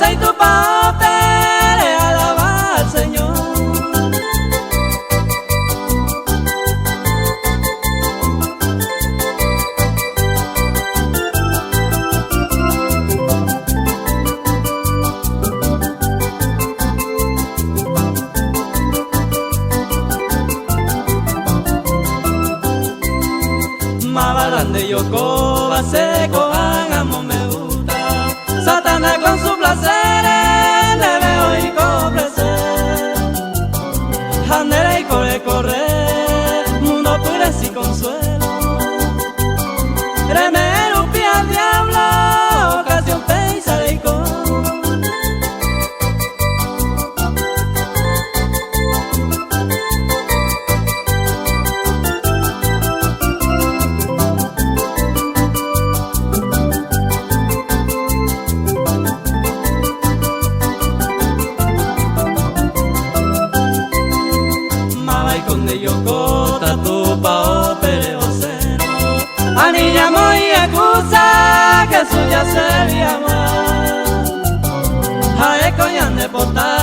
y tu papel alaba al Señor. Mabarande yoko baseko amo me gusta. Satanás con su placeres le veo y complacer. Jandera y corre, mundo pura sin consuelo. Remero pie al diablo, ocasión pensa de con. Conde yoko tatupa o pereo cero. Anilla muy excusa que suya sería más. Jae coñan de potar.